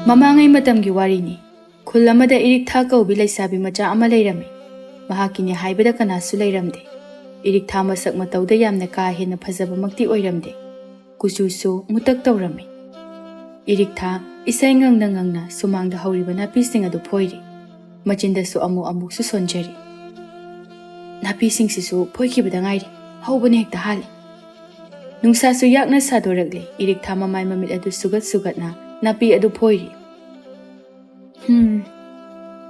Mamangai matamgi warini. Kulamada irik tha kaubi Leishabi macha ama leirami. Mahakini haibada kanasu leiramde. Irik tha masak matauda yamna ka hena phajabamakti oiramde. Kususu mutak taurami. Irik tha isai ngangna sumangda hauriba napising adu phoiri. Machindasu amu su sonjari. Napising sisu phoikibada ngairi. Haubane hekta hali. Nungsasu yakna sadoragli. Irik tha mamai mamit adu sugat na napi adu phoiri.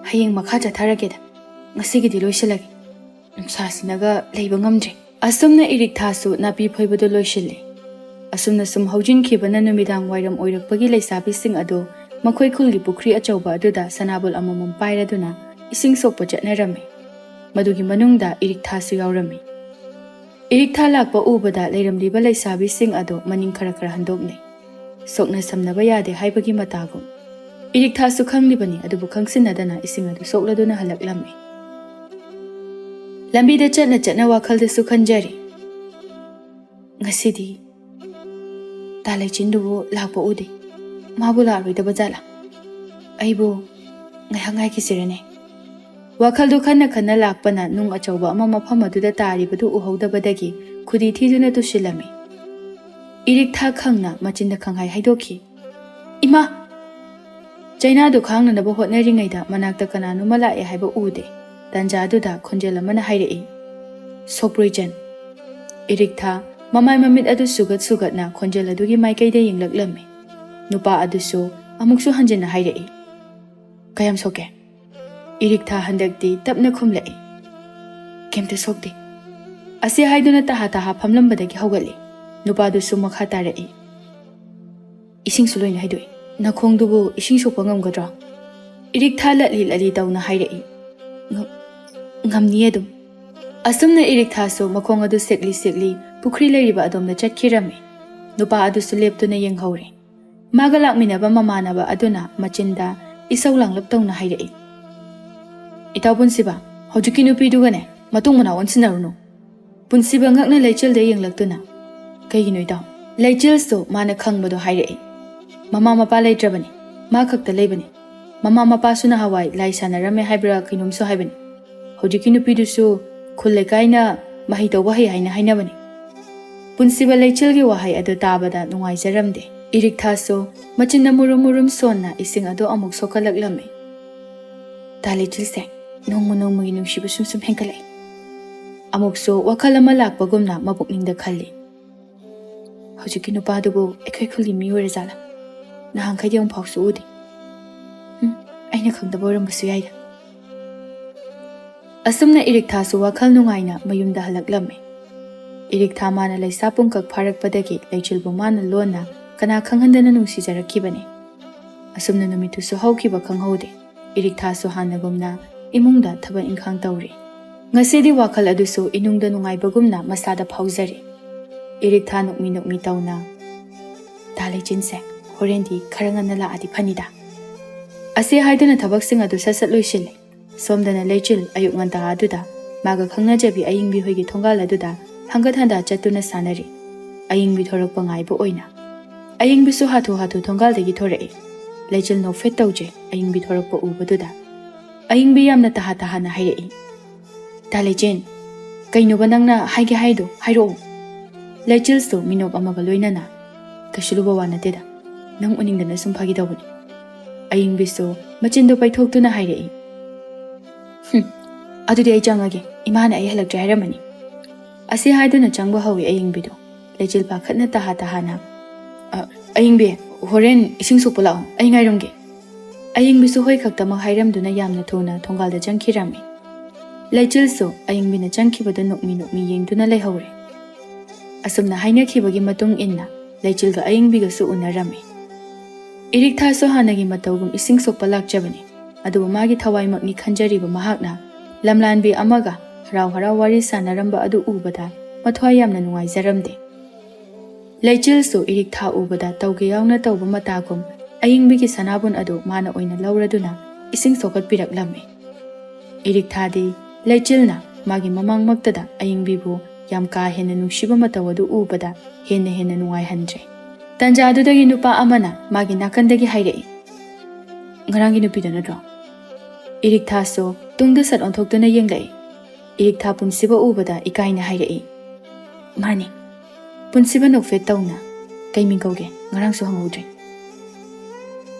Hayeng makha chatharageda. Ngasigidi loisilagi. Nungsasinaga leiba ngamdre. Asumna irik thasu napi phoibadu loisili. Asumna sum haujin khibana numidang wairam oirakpagi Leishabi sing ado makhoi khulgi pukri achauba aduda sanabul amamam pairaduna ising sokpa chatnarami. Madugi manungda irik thasu yaurami. Irik tha lakpa ubada leiramliba Leishabi sing ado maning khara handokne. Sokna samnaba yade haibagi matagum. Irik thasu khanglibani adubu khangsinadana ising adu sokladuna halaklami. Lambida chatna wakhalda su khanjari. Ngasidi talai chindubu lakpa udi. Mabula arwidaba jala. Aibu ngai kisirane. Wakhaldu khanna lakpana nung achauba ama mafam aduda taribadu uhaudabadagi khudi thiduna tusilami. Irik tha khangna machinda khanghai haidoki. Ima China du khangna naba hotnaringaida manakta kananu malae haiba ude. Tanja aduda khonjela mana hairei. Sokproijan. Irik tha mamai mamit adu sugat na khonjela dugi maikaida yinglaklami. Nupa adusu amuksu hanjena hairei. Kayam soke. Irik tha handakti tapna khumlai. Kemte sokdi. Asi haiduna taha phamlambadagi haugali. Nupa adusu makha tarei. Ising suloina haidoi. Nakhongdubu ising sokpa ngamgadra. Irik tha latli tawna hairei. Ngamni adum. Asumna irik thasu makhong adu sekli pukri leiriba adomna chatkirami. Nupa adusu leptuna yenghauри. Maga lakminaba mamanaba aduna machinda isau langlap tawna hairei. Itaw punsiba hojiki nupidugane matung mana onsinarunu. Punsiba ngakna leichilde yenglaktuna. Kaigino itaw. Leichilso mana khangbado hairei. Mama mapa leitrabani. Ma khakta leibani. Mama mapa suna hawai laisanarame haibra kinumso haibani. Hojiki nupidusu khulekaina Mahei tawba haina hainabani. Punsiba leichilgi wahai adu tabada nungaijaramde. Irik thasu machinna murum sonna ising adu amuk sokalaklami. Talichilse nongmugi nungsiba sum henkalai. Amukso wakalama lakpagumna mapukningda khalli. Hojiki nupadubu ekhoi khulgi miurajala. Nahangkai yung phawsu udi. Aina khangdaba orambasu yaida. Asumna irik thasu wakhal nungaina mayumda halaklami. Irik tha mana Leisa pungkak pharakpadagi leichilbu mana lona kana khanghandana nungsijarakibani. Asumna numitusu haukiba khanghaude. Irik thasu hanagumna imungda thaba inkhang tawri. Ngasidi wakhal adusu inungda nungaibagumna masada phawjari. Irik tha nukmi tawna. Talai jinse horendi kharangana la adi phanida. Ase haidana thabaksing adu sasat loisile. Somdana leichil ayuk nganta aduda maga khangnajabi ayingbi hoigi thongal aduda hangathanda chatuna sanari. Ayingbi thorakpa ngaibo oina. Ayingbi su hathu thongal degi thorei. Leichil no fet tawje ayingbi thorakpa ubaduda. Ayingbi yamna taha na hairei. Talejen kaino banangna haige haido hairo. Leichil su minop amaga loinana. Kashuluba wanateda. Nang uningdana sum phagi dawani. Ayingbi su machindo paithokuna hairei. Adudi ay changage imana ay halakdra hairamani. Asi haiduna changba hawi ayingbido. Leichil pa khatna taha na. Ayingbi horen ising sokpa lao ay ngairomge. Ayingbi su hoi khaktamak hairamduna yamna thona thongalda changkhirami. Leichil su ayingbina changkhibada nukmi yengduna leihawre. Asumna hainakhibagi matung inna leichilga ayingbiga su unarami. Irik thasu hanagi matawgum ising sokpa lakjabani. Adubu magi thawai makni khanjariba mahakna lamlanbi amaga harau wari sanaramba adu ubada mathwai yamna nungaijaramde. Leichil su irik tha ubada tawge yauna tawba matagum ayingbigi sanabun adu mana oina lauraduna ising sokat piraklami. Irik thadi leichilna magi mamang maktada ayingbibu yam ka hena nungshiba matawadu ubada hena nungai handre. Tanja adudagi nupa amana magi nakandagi hairei. ngaranggi nupi da natro. Irik tha so tungda sat onthokduna yenglai. Irik tha punsiba ubada ikaina hairei. Mani. Punsiba nokfet tauna. Kai mingkauge ngarang so hangodre.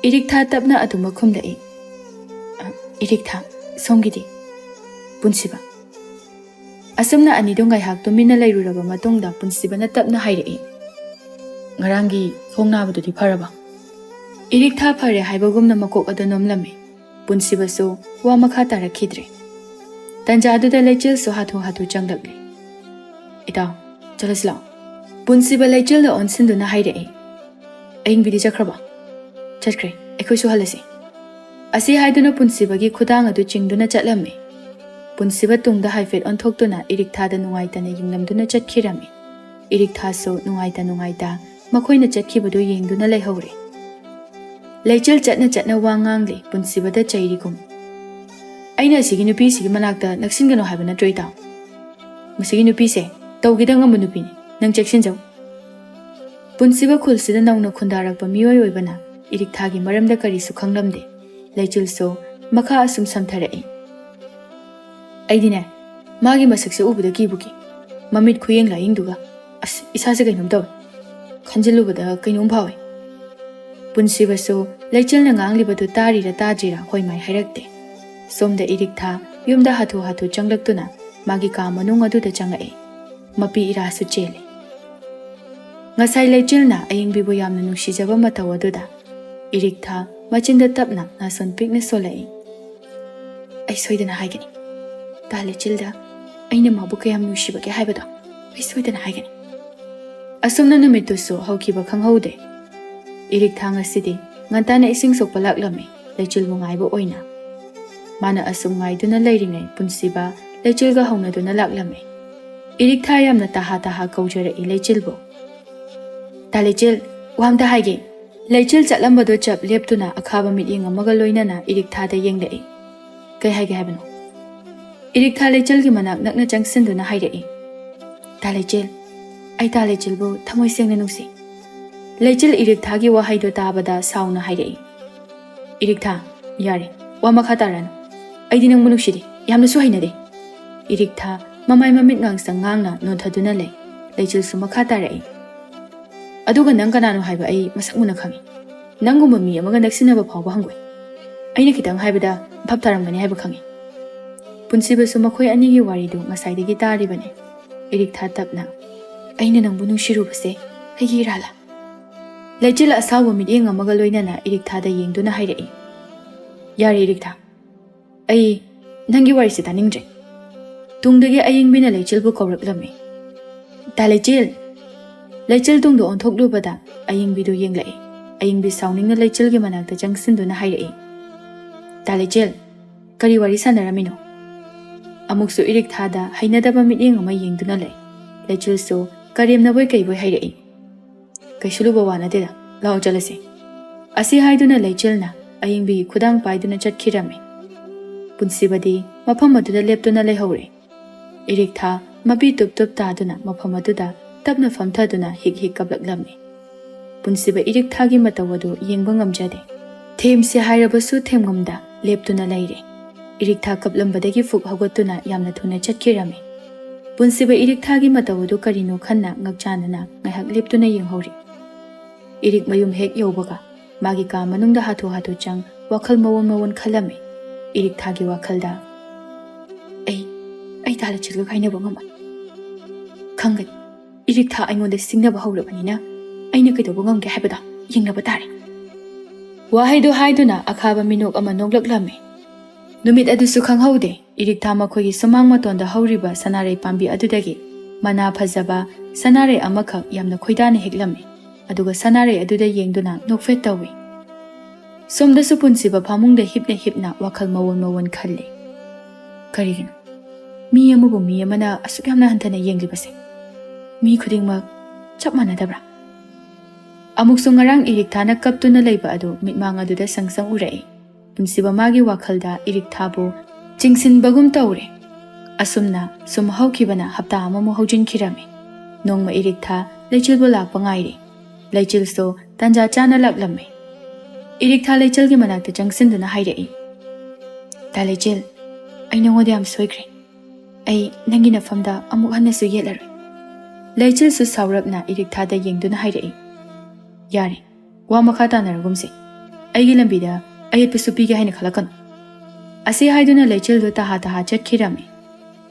Irik tha tapna atuma khumlai. Irik tha somgidi. Punsiba. Asumna ani dongai hak tumina lairuraba matungda punsiba na tapna hairei. Ngaranggi khongnabadu di pharaba. Irik tha phare haibagumna makok adu nomlame. Punsiba so wa makha tarakhidre. Tanja aduda lechil so hathu changlakle. Ita chalasla. Punsiba lechil da onsinduna hairei. Aing bidi chakraba. Chatkre ekhoi su halasi. Asi haiduna punsiba gi khudang adu chingduna chatlame. Punsiba tungda haifet onthokduna irik tha da nungaitana yinglamduna chatkirame. Irik tha so nungaita makhoina chatkibadu yengduna leihore. Lechil chatna wangangle punsiba da chairigum. Aina sigi nupi sigi manakta naksingano haibana troita. Masigi nupi se tawgida ngam nupi ni nang cheksin jaw. Punsiba khulsida nauna khundarakpa miyoi oibana irik tha gi maramda kari su khanglamde. Lechil so makha asum samtharai. Aidine magi masakse ubada kibuki. Mamit khuyeng la ingduga as isase kainom taw. Khanjilubada kainom phawe. Punsiba so lechil na nganglibadu tarira tajira hoimai hairakte. Somda irik tha yumda hathu changlaktuna magi ka manung aduda changai. Mapi ira su chele. Ngasai lechil na ayingbibu yamna nungsijaba mataw aduda. Irik tha machinda tapna nason pikna solai. Ai soidana haigani. Ta lechilda aina mabu kayam nungsibake haibada. Ai soidana haigani. Asumna numitu so haukiba khanghaude. Irik tha ngasidi ngantana ising sokpa laklame lechil mungaiba oina. Mana asum ngaiduna leiringai punsiba lechilga haunaduna laklame. Irik tha yamna taha kaujara lechilbo. Ta lechil wamda haige. Lechil chatlambado chap leptuna akhaba mityeng amaga loinana irik tha da yenglai. Kai haige habano. Irik tha lechil gi manak nakna changsinduna hairei. Ta lechil ai ta lechilbo thamoi sengna nungsi. Lechil irik tha gi wahaido tabada sauna hairei. Irik tha yare wa makha taran. Aidi nang munuksidi yamna su hainade. Irik tha mamai mamit ngangsang ngangna nothaduna lei. Lechil su makha tarai. Aduga nang kanano haiba ai masak muna khangi. Nangumba mi amaga naksinaba phawba hangoi. Aina kitang haibada bhap taramgani haiba khangi. Punsiba su makhoi ani gi waridu ngasaidagi taribane. Irik tha tapna. Aina nang bunungsirubase haigi rala. Lechil asawa mityeng amaga loinana irik tha da yengduna hairei. Yari irik tha. Ai nangi warisi taningdre. Tungdagi ayingbina lechilbu kawraklame. Ta lechil. Lechil tungdo onthokdubada ayingbidu yenglai. Ayingbi sauningna lechilgi manakta changsinduna hairei. Ta lechil. Kari wari sanaramino. Amuksu irik tha da hainadaba mityeng ama yengduna lai. Lechil so karimnaboi kaiboi hairei. Kaishuluba wana deda lao jalase. Asi haiduna lechilna ayingbi khudang paiduna chatkirame. Punsibadi mafam aduda leptuna leihore. Irik tha mapi tup taduna mafam aduda tapna famthaduna hik kaplaklame. Punsiba irik tha gi matawadu yengba ngamjade. Themse hairabasu themngamda leptuna leire. Irik tha kaplambadagi fuk hawatuna yamna thuna chatkirame. Punsiba irik tha gi matawadu karino khanna ngakchanana ngaihak leptuna yenghori. Irik mayum hek yobaga magi ka manungda hathu chang wakhal mawon khalame. Irik tha gi wakhalda ai tala chilga khaina bangama. Khangai irik tha aingonda singnaba hawrabanina aina kaidoba ngamge haibada yengnaba tare. Wahaido haiduna akhaba minok ama noglaklame. Numit adusu khanghaude irik tha makhogi samang matonda hawriba sanarei pambi adudagi mana phajaba sanarei amakha yamna khoidana heklame. Aduga sanarei aduda yengduna nokfet tawi. Somda su punsiba phamungda hipna wakhal mawon khalle. Karigino. Mi amubu mi amana asuk yamna hantana yenglibase. Mi khudingmak chap manadabra. Amuk su ngarang irik thana kaptuna leiba adu mitmang aduda sangsang urai. Punsiba magi wakhalda irik thabo chingsin bagum taure. Asumna sum haukibana hapta amamu haujin kirame. Nongma irik tha lechilbu lakpa ngaire. Lechil so tanja chana laklame. Irik tha Laichal gi manakta changsin duna hairei. Ta Laichal, ai nangode am soikre. Ai nangi nafamda amuk hanna su yelaroi. Laichal su saurapna Irik tha da yengduna hairei. Yare, wa makha tanaragumse. Aigi lambida ayat pisu pige haina khalakanu. Asi haiduna Laichal do taha taha chatkirame.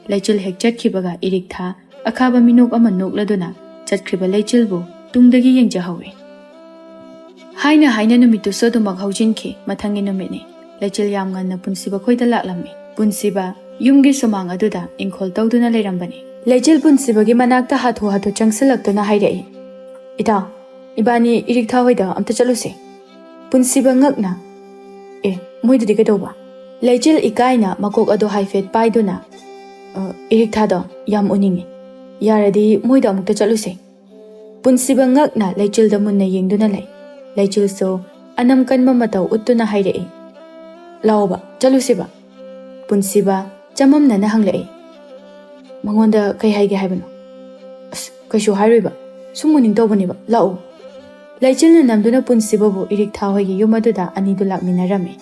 Laichal hek chatkibaga Irik tha akhaba minok ama nokladuna chatkriba Laichal bu tungdagi yengjahawe. Haina haina numitu sodu maghawjinke mathangi numitne. Laichal yam nganna punsiba khoida laklame. Punsiba yumgi sumang aduda ingkhol tawduna leirambane. Laichal punsiba gi manakta hathu hathu changsilaktuna hairei. Ita ibani Irik tha hoida amta chaluse. Punsiba ngakna moidudi kadauba. Laichal ikaina makok ado haifet paiduna Irik tha do yam uningi. Yaradi moida amukta chaluse. Punsiba ngakna Laichal da munna yengduna lai. Laichal so anam kanma matau uttuna hairei. Laoba chaluseba. Punsiba chamamna na hanglei. Mangonda kai haige haibano. Kaishu hairoiba. Sumuning tawbaniba. Lao. Laichal na namduna punsiba bu Irik tha hoigi yumaduda anidu lakminarame.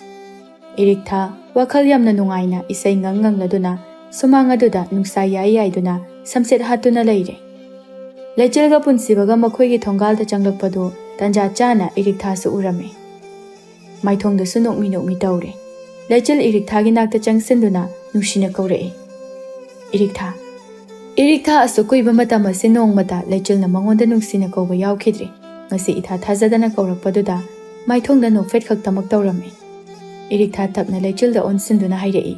Irik tha wakhal yamna nungaina isai ngangangladuna sumang aduda nungsa yaiduna samset hatuna leire. Laichal ga punsiba ga makhoigi thongal da changlakpadu tanja chana Irik tha su urame. Maithong da su nokmi taure. Laichal Irik tha gi nakta changsinduna nungsina kaurei. Irik tha. Irik tha asu kuiba matam ase nongmata Laichal na mangonda nungsina kauba yaukidre. Ngasi itha thazadana kaurakpaduda maithong da nokfet khaktamak taurame. Irik tha tapna Laichal da onsinduna hairei.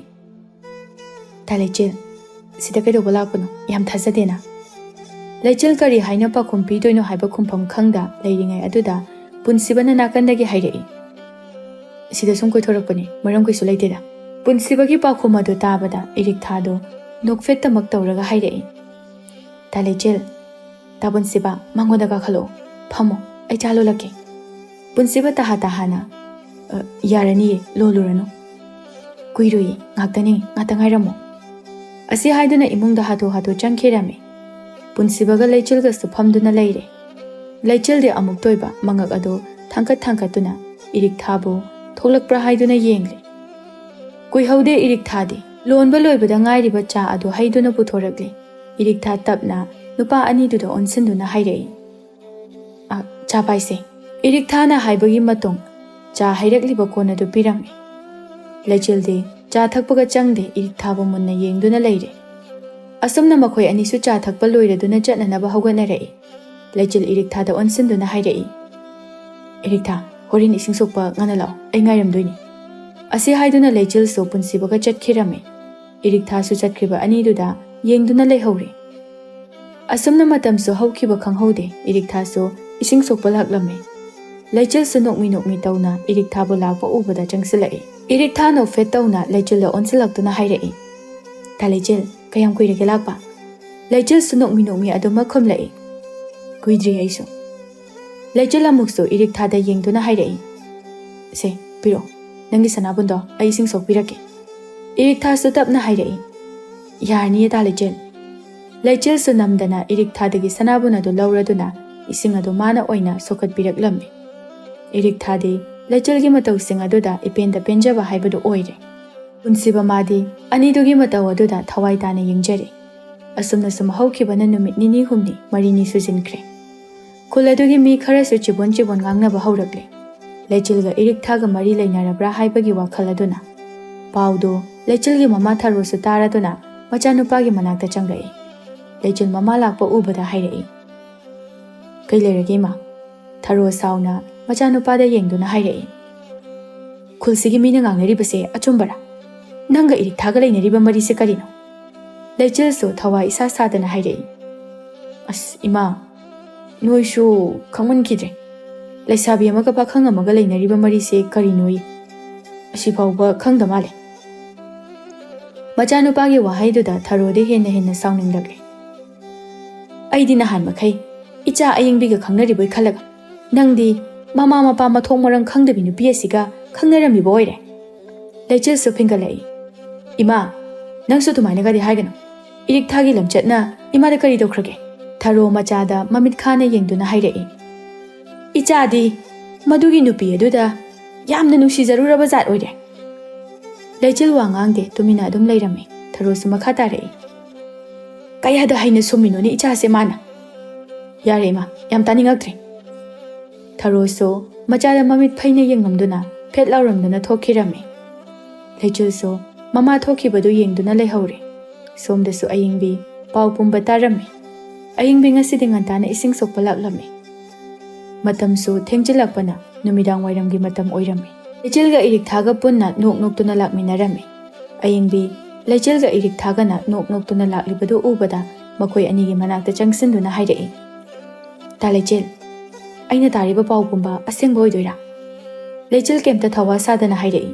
Ta Laichal, sida kaidoba lakpano yam thazadena. Laichal kari haina pa kumpi doino haiba kumpam khangda leiringai aduda punsibana nakandagi hairei. Sida sum koithorakpani maram kaisu leiteda. Punsibagi pa khumadu tabada Irik tha do nokfet tamak tauraga hairei. Ta Laichal, ta punsiba mangoda ka khalo phamo ai chalo lake. Punsiba taha tahana yarani lolurano. Kuirui ngaktani ngatangairamo. Asi haiduna imungda hatho hatho changkhirame. Punsibaga Laichal ga sufamduna leire. Laichal de amuk toiba mangak ado thangkatuna Irik tha bu tholakpra haiduna yengle. Kuihaude Irik tha de lonba loibada ngairiba cha ado haiduna puthorakle. Irik tha tapna nupa ani duda onsinduna hairei. Cha paise. Irik tha na haibagi matong cha hairakliba kona do pirame. Laichal de cha thakpaga changde Irik tha bu munna yengduna leire. Asumna makhoi anisu cha thakpa loiraduna chatnanaba hauganarei. Laichal Irik tha da onsinduna hairei. Irik tha horin ising sokpa ngana lao ai ngairamdoini. Asi haiduna Laichal so punsibaga chatkhirame. Irik tha su chatkriba ani duda yengduna leihore. Asumna matam so haukiba khanghode Irik tha so ising sokpa laklame. Laichal su nokmi tauna Irik tha bu lakpa ubada changsilai. Irik tha no fet tauna Laichal da onsilaktuna hairei. Ta Laichal kayam kuirage lakpa. Laichal su nokmi aduma khomlai. Kuidri aiso. Laichal amuk so Irik tha da yengduna hairei. Se piro nangi sanabundo ai ising sok pirake. Irik tha su tapna hairei. Yarni ta Laichal. Laichal su namdana Irik tha dagi sanabuna do lauraduna ising ado mana oina sokat piraklame. Irik tha de Laichal gi matau sing aduda ipenda penjaba haibadu oire. Punsiba madi ani dugi matau aduda thawai tana yengjare. Asumna sum haukibana numit nini humni marini sujinkre. Kuladugi mi khara su chibon ngangnaba haurakle. Laichal ga Irik tha ga mari lainarabra haibagi wakhal aduna. Paudo Laichal gi mama tharo su taraduna machanupa gi manakta changai. Laichal mama lakpa ubada hairei. Kai lerage ma tharo sauna machanupa da yengduna hairei. Khulsigi mina ngangnaribase achumbara. Nanga Irik tha ga lainariba mari se karino. Laichal so thawa isa sadana hairei. As ima noishu khangman kidre. Leishabi amaga pakhang amaga lainariba mari se karinoi. Asi phawba khangda male. Machanupa gi wahaiduda tharode henna sauninglagle. Aidi nahan makhai icha ayengbiga khangnariboi khalaga. Nangdi mama mapa mathong marang khangdabi nupi asiga khangnarami boire. Laichal su phingalai. Ima nangsu tumaina gadi haigano. Irik tha gi lamchatna ima da kari dokhrage. Tharo machada mamit khana yengduna hairei. Icha di madugi nupi aduda ꯌꯥꯝꯅ ꯅꯨꯡꯁꯤꯖꯔꯨꯔꯕ ꯖꯥꯠ ꯑꯣꯏꯔꯦ꯫ ꯂꯩꯆꯤꯜ ꯋꯥ ꯉꯥꯡꯗꯦ, ꯇꯨꯃꯤꯟꯅ ꯑꯗꯨꯝ ꯂꯩꯔꯝꯃꯤ꯫ ꯊꯔꯣꯁꯨ ꯃꯈꯥ ꯇꯥꯔꯛꯏ꯫ ꯀꯌꯥꯗ ꯍꯩꯅ ꯁꯨꯝꯃꯤꯅꯣꯅꯦ ꯏꯆꯥꯁꯦ ꯃꯥꯅ? ꯌꯥꯔꯦ ꯏꯃꯥ, ꯌꯥꯝ ꯇꯥꯅꯤꯡꯉꯛꯇ꯭ꯔꯦ꯫ ꯊꯔꯣꯁꯨ ꯃꯆꯥꯗ ꯃꯃꯤꯠ ꯐꯩꯅ ꯌꯦꯡꯂꯝꯗꯨꯅ ꯐꯦꯠ ꯂꯥꯎꯔꯝꯗꯨꯅ ꯊꯣꯛꯈꯤꯔꯝꯃꯤ꯫ ꯂꯩꯆꯤꯜꯁꯨ ꯃꯃꯥ ꯊꯣꯛꯈꯤꯕꯗꯨ ꯌꯦꯡꯗꯨꯅ ꯂꯩꯍꯧꯔꯦ꯫ ꯁꯣꯝꯗꯁꯨ ꯑꯏꯪꯕꯤ ꯄꯥꯎ ꯄꯨꯝꯕ ꯇꯥꯔꯝꯃꯤ꯫ ꯑꯏꯪꯕꯤ ꯉꯁꯤꯗꯤ ꯉꯟꯇꯥꯅ ꯏꯁꯤꯡ ꯁꯣꯛꯄ ꯂꯥꯛꯂꯝꯃꯤ꯫ ꯃꯇꯝꯁꯨ ꯊꯦꯡꯖꯤꯜꯂꯛꯄꯅ ꯅꯨꯃꯤꯗꯥꯡ ꯋꯥꯏꯔꯝꯒꯤ ꯃꯇꯝ ꯑꯣꯏꯔꯝꯃꯤ꯫ ꯂꯩꯆꯤꯜꯒ ꯏꯔꯤꯛꯊꯥꯒ ꯄꯨꯟꯅ ꯅꯣꯛ ꯅꯣꯛꯇꯨꯅ ꯂꯥꯛꯃꯤꯟꯅꯔꯝꯃꯤ꯫ ꯑꯏꯪꯕꯤ ꯂꯩꯆꯤꯜꯒ ꯏꯔꯤꯛꯊꯥꯒꯅ ꯅꯣꯛ ꯅꯣꯛꯇꯨꯅ ꯂꯥꯛꯂꯤꯕꯗꯨ ꯎꯕꯗ ꯃꯈꯣꯏ ꯑꯅꯤꯒꯤ ꯃꯅꯥꯛꯇ ꯆꯪꯁꯤꯟꯗꯨꯅ ꯍꯥꯏꯔꯛꯏ꯫ ꯇꯥ ꯂꯩꯆꯤꯜ, ꯑꯩꯅ ꯇꯥꯔꯤꯕ ꯄꯥꯎ ꯄꯨꯝꯕ ꯑꯁꯦꯡꯕ ꯑꯣꯏꯗꯣꯏꯔꯥ? ꯂꯩꯆꯤꯜ ꯀꯩꯝꯇ ꯊꯋꯥ ꯁꯥꯗꯅ ꯍꯥꯏꯔꯛꯏ꯫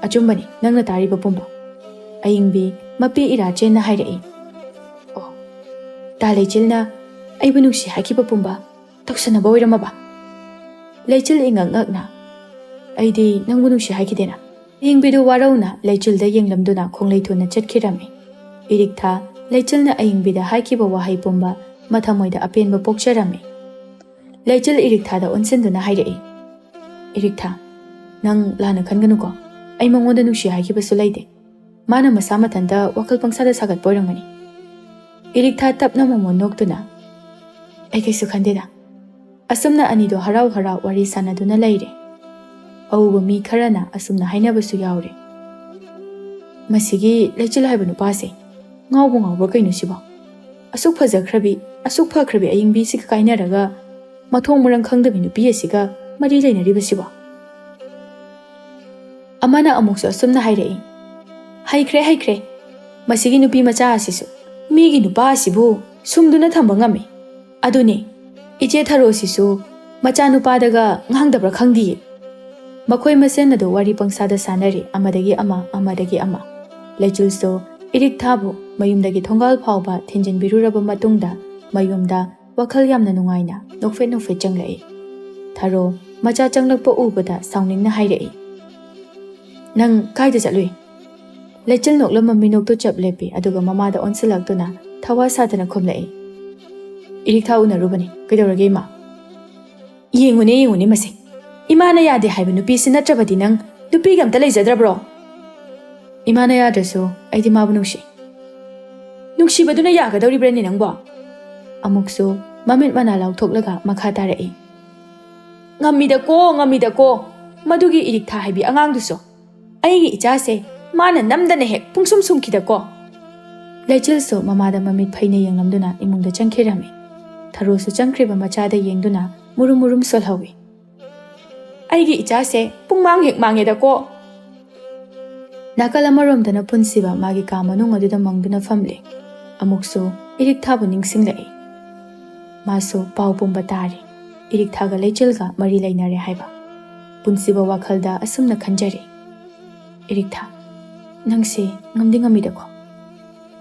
ꯑꯆꯨꯝꯕꯅꯤ, ꯅꯪꯅ ꯇꯥꯔꯤꯕ ꯄꯨꯝꯕ꯫ ꯑꯏꯪꯕꯤ ꯃꯄꯤ ꯏꯔꯥ ꯆꯦꯟꯅ ꯍꯥꯏꯔꯛꯏ꯫ ꯑꯣ, ꯇꯥ ꯂꯩꯆꯤꯜꯅ ꯑꯩꯕꯨ ꯅꯨꯡꯁꯤ ꯍꯥꯏꯈꯤꯕ ꯄꯨꯝꯕ ꯇꯧꯁꯟꯅꯕ ꯑꯣꯏꯔꯝꯃꯕ? ꯂꯩꯆꯤꯜ ꯏꯉꯛ ꯉꯛꯅ ꯑꯩꯗꯤ ꯅꯪꯕꯨ ꯅꯨꯡꯁꯤ ꯍꯥꯏꯈꯤꯗꯦꯅ꯫ ꯑꯏꯪꯕꯤꯗꯨ ꯋꯥꯔꯧꯅ ꯂꯩꯆꯤꯜꯗ ꯌꯦꯡꯂꯝꯗꯨꯅ ꯈꯣꯡꯂꯩ ꯊꯨꯅ ꯆꯠꯈꯤꯔꯝꯃꯤ꯫ ꯏꯔꯤꯛꯊꯥ ꯂꯩꯆꯤꯜꯅ ꯑꯏꯪꯕꯤꯗ ꯍꯥꯏꯈꯤꯕ ꯋꯥꯍꯩ ꯄꯨꯝꯕ ꯃꯊꯃꯣꯏꯗ ꯑꯄꯦꯟꯕ ꯄꯣꯛꯆꯔꯝꯃꯤ꯫ ꯂꯩꯆꯤꯜ ꯏꯔꯤꯛꯊꯥꯗ ꯑꯣꯟꯁꯤꯟꯗꯨꯅ ꯍꯥꯏꯔꯛꯏ꯫ ꯏꯔꯤꯛꯊꯥ, ꯅꯪ ꯂꯥꯟꯅ ꯈꯟꯒꯅꯨꯀꯣ꯫ ꯑꯩ ꯃꯉꯣꯟꯗ ꯅꯨꯡꯁꯤ ꯍꯥꯏꯈꯤꯕꯁꯨ ꯂꯩꯇꯦ꯫ ꯃꯥꯅ ꯃꯁꯥ ꯃꯊꯟꯇ ꯋꯥꯈꯜ ꯄꯪꯁꯥꯗ ꯁꯥꯒꯠꯄ ꯑꯣꯏꯔꯝꯒꯅꯤ꯫ ꯏꯔꯤꯛꯊꯥ ꯇꯞꯅ ꯃꯣꯃꯣꯟ ꯅꯣꯛꯇꯨꯅ ꯑꯩ ꯀꯩꯁꯨ ꯈꯟꯗꯦꯗ꯫ ꯑꯁꯨꯝꯅ ꯑꯅꯤꯗꯣ ꯍꯔꯥꯎ ꯍꯔꯥꯎ ꯋꯥꯔꯤ ꯁꯥꯟꯅꯗꯨꯅ ꯂꯩꯔꯦ꯫ ꯑꯎꯕ ꯃꯤ ꯈꯔꯅ ꯑꯁꯨꯝꯅ ꯍꯥꯏꯅꯕꯁꯨ ꯌꯥꯎꯔꯦ꯫ ꯃꯁꯤꯒꯤ ꯂꯩꯆꯤꯜ ꯍꯥꯏꯕ ꯅꯨꯄꯥꯁꯦ ꯉꯥꯎꯕ ꯉꯥꯎꯕ꯭ꯔꯥ ꯀꯩꯅꯣ ꯁꯤꯕꯣ? ꯑꯁꯨꯛ ꯐꯖꯈ꯭ꯔꯕꯤ, ꯑꯁꯨꯛ ꯐꯈ꯭ꯔꯕꯤ ꯑꯏꯪꯕꯤꯁꯤꯒ ꯀꯥꯏꯅꯔꯒ ꯃꯊꯣꯡ ꯃꯔꯝ ꯈꯪꯗꯕꯤ ꯅꯨꯄꯤ ꯑꯁꯤꯒ ꯃꯔꯤ ꯂꯩꯅꯔꯤꯕꯁꯤꯕꯣ? ꯑꯃꯅ ꯑꯃꯨꯛꯁꯨ ꯑꯁꯨꯝꯅ ꯍꯥꯏꯔꯛꯏ꯫ ꯍꯩꯈ꯭ꯔꯦ ꯍꯩꯈ꯭ꯔꯦ, ꯃꯁꯤꯒꯤ ꯅꯨꯄꯤ ꯃꯆꯥ ꯑꯁꯤꯁꯨ ꯃꯤꯒꯤ ꯅꯨꯄꯥ ꯑꯁꯤꯕꯨ ꯁꯨꯝꯗꯨꯅ ꯊꯝꯕ ꯉꯝꯃꯤ꯫ ꯑꯗꯨꯅꯦ, ꯏꯆꯦ ꯊꯔꯣꯁꯤꯁꯨ ꯃꯆꯥꯅꯨꯄꯥꯗꯒ ꯉꯥꯡꯗꯕ꯭ꯔꯥ ꯈꯪꯗꯤꯌꯦ꯫ ꯃꯈꯣꯏ ꯃꯁꯦꯟ ꯑꯗꯨ ꯋꯥꯔꯤ ꯄꯪꯁꯥꯗ ꯁꯥꯟꯅꯔꯤ, ꯑꯃꯗꯒꯤ ꯑꯃ ꯑꯃꯗꯒꯤ ꯑꯃ꯫ ꯂꯩꯆꯤꯜꯁꯨ ꯏꯔꯤꯛꯊꯥꯕꯨ ꯃꯌꯨꯝꯗꯒꯤ ꯊꯣꯡꯒꯥꯜ ꯐꯥꯎꯕ ꯊꯤꯟꯖꯤꯟꯕꯤꯔꯨꯔꯕ ꯃꯇꯨꯡꯗ ꯃꯌꯨꯝꯗ ꯋꯥꯈꯜ ꯌꯥꯝꯅ ꯅꯨꯡꯉꯥꯏꯅ ꯅꯣꯛꯐꯦꯠ ꯅꯣꯛꯐꯦꯠ ꯆꯪꯂꯛꯏ꯫ ꯊꯔꯣ ꯃꯆꯥ ꯆꯪꯂꯛꯄ ꯎꯕꯗ ꯁꯥꯎꯅꯤꯡꯅ ꯍꯥꯏꯔꯛꯏ꯫ ꯅꯪ ꯀꯥꯏꯗ ꯆꯠꯂꯨꯏ? ꯂꯩꯆꯤꯜ ꯅꯣꯛꯂꯝꯕ ꯃꯤꯅꯣꯛꯇꯨ ꯆꯞ ꯂꯦꯞꯄꯤ, ꯑꯗꯨꯒ ꯃꯃꯥꯗ ꯑꯣꯟꯁꯤꯜꯂꯛꯇꯨꯅ ꯊꯋꯥ ꯁꯥꯗꯅ ꯈꯨꯝꯂꯛꯏ꯫ ꯏꯔꯤꯛꯊꯥ ꯎꯅꯔꯨꯕꯅꯤ꯫ ꯀꯩꯗꯧꯔꯒꯦ ꯏꯃꯥ? ꯌꯦꯡꯉꯨꯅꯦ ꯌꯦꯡꯉꯨꯅꯦ ꯃꯁꯤ, ꯏꯃꯥꯅ ꯌꯥꯗꯦ ꯍꯥꯏꯕ ꯅꯨꯄꯤꯁꯤ ꯅꯠꯇ꯭ꯔꯕꯗꯤ ꯅꯪ ꯅꯨꯄꯤꯒ ꯑꯝꯇ ꯂꯩꯖꯗ꯭ꯔꯕ꯭ꯔꯣ? ꯏꯃꯥꯅ ꯌꯥꯗ꯭ꯔꯁꯨ ꯑꯩꯗꯤ ꯃꯥꯕꯨ ꯅꯨꯡꯁꯤ꯫ ꯅꯨꯡꯁꯤꯕꯗꯨꯅ ꯌꯥꯒꯗꯧꯔꯤꯕ꯭ꯔꯅꯦ ꯅꯪꯕꯣ? ꯑꯃꯨꯛꯁꯨ ꯃꯃꯤꯠ ꯃꯅꯥ ꯂꯥꯎꯊꯣꯛꯂꯒ ꯃꯈꯥ ꯇꯥꯔꯛꯏ꯫ ꯉꯝꯃꯤꯗꯀꯣ ꯉꯝꯃꯤꯗꯀꯣ, ꯃꯗꯨꯒꯤ ꯏꯔꯤꯛꯊꯥ ꯍꯥꯏꯕꯤ ꯑꯉꯥꯡꯗꯨꯁꯨ ꯑꯩꯒꯤ ꯏꯆꯥꯁꯦ ꯃꯥꯅ ꯅꯝꯗꯅ ꯍꯦꯛ ꯄꯨꯡꯁꯨꯝ ꯁꯨꯝꯈꯤꯗꯀꯣ꯫ ꯂꯩꯆꯤꯜꯁꯨ ꯃꯃꯥꯗ ꯃꯃꯤꯠ ꯐꯩꯅ ꯌꯦꯡꯂꯝꯗꯨꯅ ꯏꯃꯨꯡꯗ ꯆꯪꯈꯤꯔꯝꯃꯤ꯫ ꯊꯔꯣꯁꯨ ꯆꯪꯈ꯭ꯔꯤꯕ ꯃꯆꯥꯗ ꯌꯦꯡꯗꯨꯅ ꯃꯨꯔꯨꯝ ꯃꯨꯔꯨꯝ ꯁꯣꯜꯍꯧꯏ꯫ ꯑꯩꯒꯤ ꯏꯆꯥꯁꯦ ꯄꯨꯡꯃꯥꯡ ꯍꯦꯛ ꯃꯥꯡꯉꯦꯗꯀꯣ꯫ ꯅꯥꯀꯜ ꯑꯃꯔꯣꯝꯗꯅ ꯄꯨꯟꯁꯤꯕ ꯃꯥꯒꯤ ꯀꯥ ꯃꯅꯨꯡ ꯑꯗꯨꯗ ꯃꯪꯗꯨꯅ ꯐꯝꯂꯤ꯫ ꯑꯃꯨꯛꯁꯨ ꯏꯔꯤꯛꯊꯥꯕꯨ ꯅꯤꯡꯁꯤꯡꯂꯛꯏ꯫ ꯃꯥꯁꯨ ꯄꯥꯎ ꯄꯨꯝꯕ ꯇꯥꯔꯤ, ꯏꯔꯤꯛꯊꯥꯒ ꯂꯩꯆꯤꯜꯒ ꯃꯔꯤ ꯂꯩꯅꯔꯦ ꯍꯥꯏꯕ꯫ ꯄꯨꯟꯁꯤꯕ ꯋꯥꯈꯜꯗ ꯑꯁꯨꯝꯅ ꯈꯟꯖꯔꯤ꯫ ꯏꯔꯤꯛꯊꯥ, ꯅꯪꯁꯤ ꯉꯝꯗꯤ ꯉꯝꯃꯤꯗꯀꯣ꯫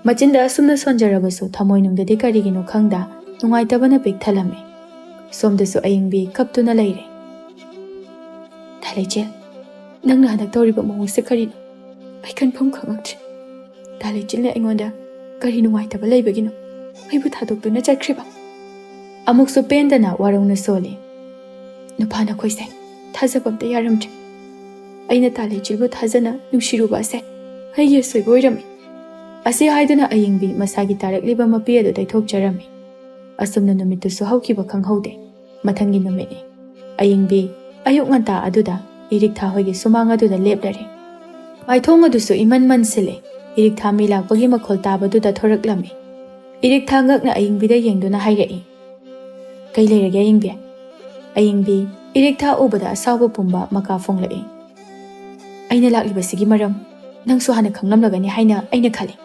ꯃꯆꯤꯟꯗ ꯑꯁꯨꯝꯅ ꯁꯣꯟꯖꯔꯕꯁꯨ ꯊꯃꯣꯏꯅꯨꯡꯗꯗꯤ ꯀꯔꯤꯒꯤꯅꯣ ꯈꯪꯗ ꯅꯨꯡꯉꯥꯏꯇꯕꯅ ꯄꯤꯛ ꯊꯜꯂꯝꯃꯤ꯫ ꯁꯣꯝꯗꯁꯨ ꯑꯏꯪꯕꯤ ꯀꯞꯇꯨꯅ ꯂꯩꯔꯦ꯫ ꯇꯥ ꯂꯩꯆꯤꯜ, ꯅꯪꯅ ꯍꯟꯗꯛ ꯇꯧꯔꯤꯕ ꯃꯑꯣꯡꯁꯦ ꯀꯔꯤꯅꯣ? ꯑꯩ ꯈꯟꯐꯝ ꯈꯪꯉꯛꯇ꯭ꯔꯦ꯫ ꯇꯥ ꯂꯩꯆꯤꯜꯅ ꯑꯩꯉꯣꯟꯗ ꯀꯔꯤ ꯅꯨꯡꯉꯥꯏꯇꯕ ꯂꯩꯕꯒꯤꯅꯣ ꯑꯩꯕꯨ ꯊꯥꯗꯣꯛꯇꯨꯅ ꯆꯠꯈ꯭ꯔꯤꯕ? ꯑꯃꯨꯛꯁꯨ ꯄꯦꯟꯗꯅ ꯋꯥꯔꯧꯅ ꯁꯣꯜꯂꯤ꯫ ꯅꯨꯄꯥ ꯅꯈꯣꯏꯁꯦ ꯊꯥꯖꯕ ꯑꯝꯇ ꯌꯥꯔꯝꯗ꯭ꯔꯦ꯫ ꯑꯩꯅ ꯇꯥ ꯂꯩꯆꯤꯜꯕꯨ ꯊꯥꯖꯅ ꯅꯨꯡꯁꯤꯔꯨꯕ ꯑꯁꯦ ꯑꯩꯒꯤ ꯑꯁꯣꯏꯕ ꯑꯣꯏꯔꯝꯃꯤ꯫ ꯑꯁꯤ ꯍꯥꯏꯗꯨꯅ ꯑꯏꯪꯕꯤ ꯃꯁꯥꯒꯤ ꯇꯥꯔꯛꯂꯤꯕ ꯃꯄꯤ ꯑꯗꯨ ꯇꯩꯊꯣꯛꯆꯔꯝꯃꯤ꯫ ꯑꯁꯨꯝꯅ ꯅꯨꯃꯤꯠꯇꯨꯁꯨ ꯍꯧꯈꯤꯕ ꯈꯪꯍꯧꯗꯦ꯫ ꯃꯊꯪꯒꯤ ꯅꯨꯃꯤꯠꯅꯤ꯫ ꯑꯏꯪꯕꯤ ꯑꯌꯨꯛ ꯉꯟꯇꯥ ꯑꯗꯨꯗ ꯏꯔꯤꯛꯊꯥ ꯍꯣꯏꯒꯤ ꯁꯨꯃꯥꯡ ꯑꯗꯨꯗ ꯂꯦꯞꯂꯔꯦ꯫ ꯃꯥꯏꯊꯣꯡ ꯑꯗꯨꯁꯨ ꯏꯃꯟ ꯃꯟꯁꯤꯜꯂꯦ꯫ ꯏꯔꯤꯛꯊꯥ ꯃꯤ ꯂꯥꯛꯄꯒꯤ ꯃꯈꯣꯜ ꯇꯥꯕꯗꯨꯗ ꯊꯣꯔꯛꯂꯝꯃꯤ꯫ ꯏꯔꯤꯛꯊꯥ ꯉꯛꯅ ꯑꯏꯪꯕꯤꯗ ꯌꯦꯡꯗꯨꯅ ꯍꯥꯏꯔꯛꯏ꯫ ꯀꯩ ꯂꯩꯔꯒꯦ ꯑꯏꯪꯕꯤ? ꯑꯏꯪꯕꯤ ꯏꯔꯤꯛꯊꯥ ꯎꯕꯗ ꯑꯁꯥꯎꯕ ꯄꯨꯝꯕ ꯃꯀꯥ ꯐꯣꯡꯂꯛꯏ꯫ ꯑꯩꯅ ꯂꯥꯛꯂꯤꯕꯁꯤꯒꯤ ꯃꯔꯝ ꯅꯪꯁꯨ ꯍꯥꯟꯅ ꯈꯪꯂꯝꯂꯒꯅꯤ ꯍꯥꯏꯅ ꯑꯩꯅ ꯈꯜꯂꯤ꯫